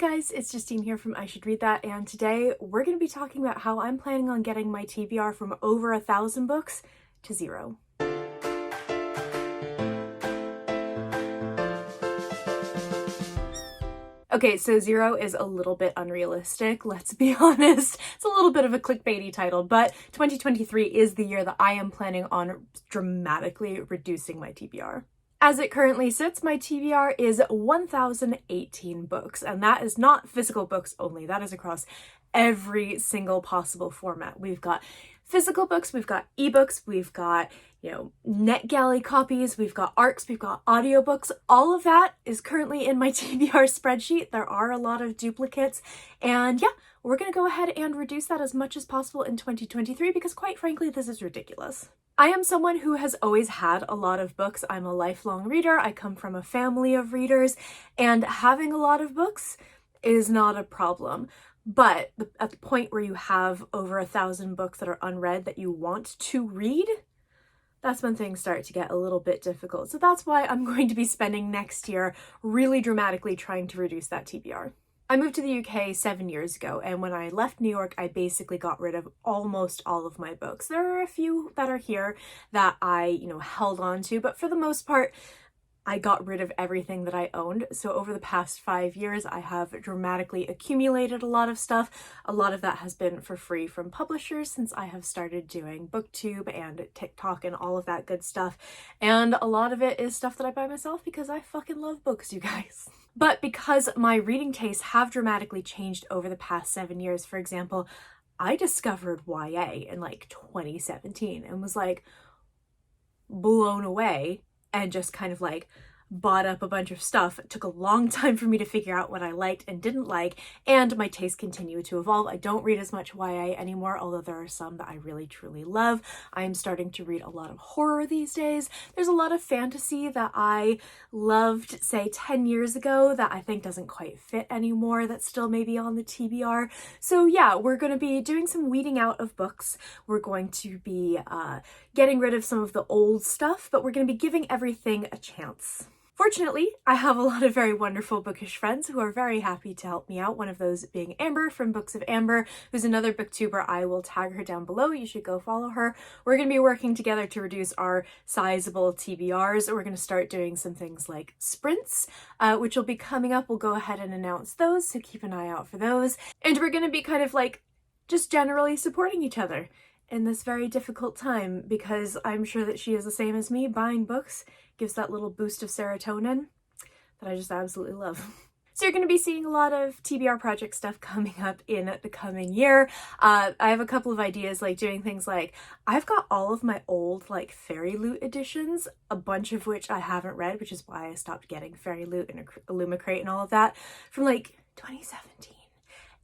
guys, it's Justine here from I Should Read That, and today we're going to be talking about how I'm planning on getting my TBR from over 1,000 books to 0. Okay, so 0 is a little bit unrealistic, let's be honest. It's a little bit of a clickbaity title, but 2023 is the year that I am planning on dramatically reducing my TBR. As it currently sits, my TBR is 1,018 books, and that is not physical books only. That is across every single possible format. We've got physical books, we've got ebooks, we've got, NetGalley copies, we've got ARCs, we've got audiobooks. All of that is currently in my TBR spreadsheet. There are a lot of duplicates, and yeah, we're gonna go ahead and reduce that as much as possible in 2023 because quite frankly, this is ridiculous. I am someone who has always had a lot of books. I'm a lifelong reader. I come from a family of readers, and having a lot of books is not a problem. But at the point where you have over 1,000 books that are unread that you want to read, that's when things start to get a little bit difficult. So that's why I'm going to be spending next year really dramatically trying to reduce that TBR. I moved to the UK 7 years ago, and when I left New York, I basically got rid of almost all of my books. There are a few that are here that I, held on to, but for the most part, I got rid of everything that I owned. So over the past 5 years, I have dramatically accumulated a lot of stuff. A lot of that has been for free from publishers since I have started doing BookTube and TikTok and all of that good stuff. And a lot of it is stuff that I buy myself because I fucking love books, you guys. But because my reading tastes have dramatically changed over the past 7 years, for example, I discovered YA in 2017 and was blown away and just kind of bought up a bunch of stuff. It took a long time for me to figure out what I liked and didn't like, and my tastes continue to evolve. I don't read as much YA anymore, although there are some that I really truly love. I am starting to read a lot of horror these days. There's a lot of fantasy that I loved, say, 10 years ago that I think doesn't quite fit anymore, that's still maybe on the TBR. So yeah, we're going to be doing some weeding out of books. We're going to be getting rid of some of the old stuff, but we're going to be giving everything a chance. Fortunately, I have a lot of very wonderful bookish friends who are very happy to help me out, one of those being Amber from Books of Amber, who's another booktuber. I will tag her down below. You should go follow her. We're going to be working together to reduce our sizable TBRs. We're going to start doing some things like sprints, which will be coming up. We'll go ahead and announce those, so keep an eye out for those. And we're going to be kind of just generally supporting each other in this very difficult time, because I'm sure that she is the same as me. Buying books gives that little boost of serotonin that I just absolutely love. So you're going to be seeing a lot of TBR project stuff coming up in the coming year. I have a couple of ideas, doing things I've got all of my old Fairy Loot editions, a bunch of which I haven't read, which is why I stopped getting Fairy Loot and Illumicrate and all of that from 2017.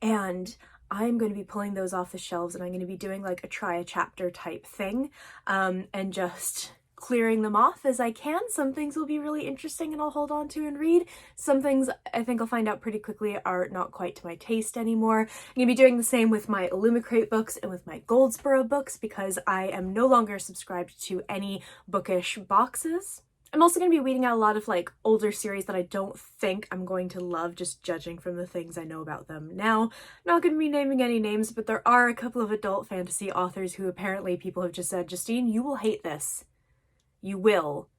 And I'm going to be pulling those off the shelves, and I'm going to be doing a try a chapter type thing, and just clearing them off as I can. Some things will be really interesting and I'll hold on to and read. Some things I think I'll find out pretty quickly are not quite to my taste anymore. I'm going to be doing the same with my Illumicrate books and with my Goldsboro books because I am no longer subscribed to any bookish boxes. I'm also going to be weeding out a lot of older series that I don't think I'm going to love, just judging from the things I know about them now. I'm not going to be naming any names, but there are a couple of adult fantasy authors who apparently people have just said, Justine, you will hate this. You will.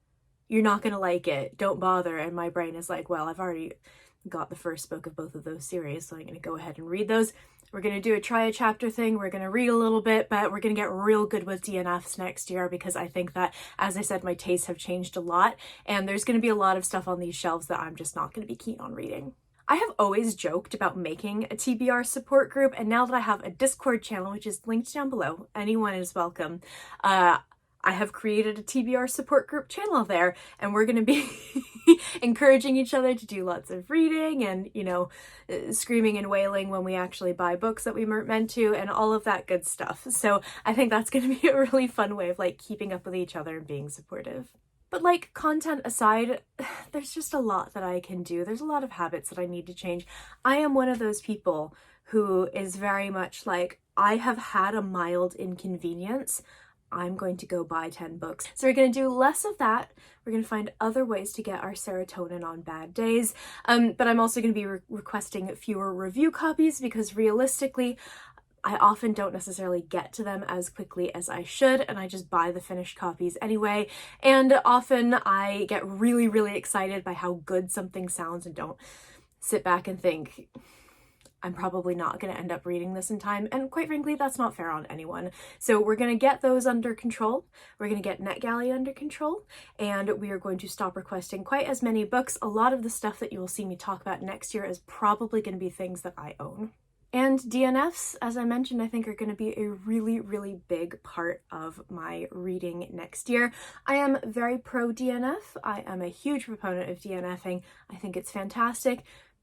You're not going to like it. Don't bother. And my brain is well, I've already got the first book of both of those series, so I'm going to go ahead and read those. We're going to do a try a chapter thing. We're going to read a little bit, but we're going to get real good with DNFs next year because I think that, as I said, my tastes have changed a lot, and there's going to be a lot of stuff on these shelves that I'm just not going to be keen on reading. I have always joked about making a TBR support group, and now that I have a Discord channel, which is linked down below, anyone is welcome, I have created a TBR support group channel there, and we're going to be encouraging each other to do lots of reading and, screaming and wailing when we actually buy books that we weren't meant to and all of that good stuff. So I think that's going to be a really fun way of keeping up with each other and being supportive. But content aside, there's just a lot that I can do. There's a lot of habits that I need to change. I am one of those people who is very much I have had a mild inconvenience. I'm going to go buy 10 books. So we're going to do less of that. We're going to find other ways to get our serotonin on bad days. But I'm also going to be requesting fewer review copies because realistically, I often don't necessarily get to them as quickly as I should, and I just buy the finished copies anyway. And often I get really, really excited by how good something sounds and don't sit back and think, I'm probably not going to end up reading this in time, and quite frankly, that's not fair on anyone. So we're going to get those under control. We're going to get NetGalley under control, and we are going to stop requesting quite as many books. A lot of the stuff that you will see me talk about next year is probably going to be things that I own. And DNFs, as I mentioned, I think are going to be a really, really big part of my reading next year. I am very pro DNF. I am a huge proponent of DNFing. I think it's fantastic.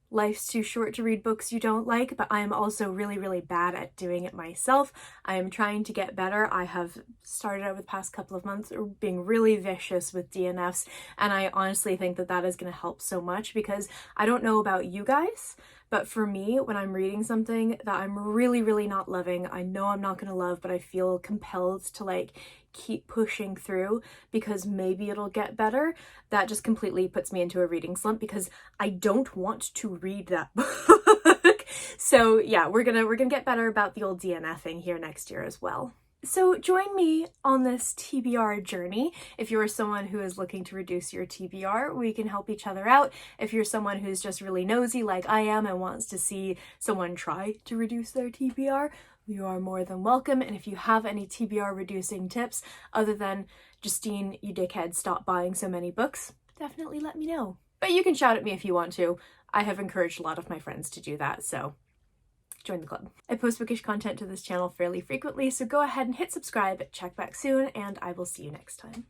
Life's too short to read books you don't like, but I am also really, really bad at doing it myself. I am trying to get better. I have started over the past couple of months being really vicious with DNFs, and I honestly think that that is going to help so much because I don't know about you guys, but for me, when I'm reading something that I'm really, really not loving, I know I'm not going to love, but I feel compelled to keep pushing through because maybe it'll get better, that just completely puts me into a reading slump because I don't want to read that book. So yeah, we're gonna get better about the old DNFing here next year as well. So join me on this TBR journey. If you're someone who is looking to reduce your TBR, we can help each other out. If you're someone who's just really nosy like I am and wants to see someone try to reduce their TBR, you are more than welcome. And if you have any TBR reducing tips other than, Justine, you dickhead, stop buying so many books, definitely let me know. But you can shout at me if you want to. I have encouraged a lot of my friends to do that, so join the club. I post bookish content to this channel fairly frequently, so go ahead and hit subscribe, check back soon, and I will see you next time.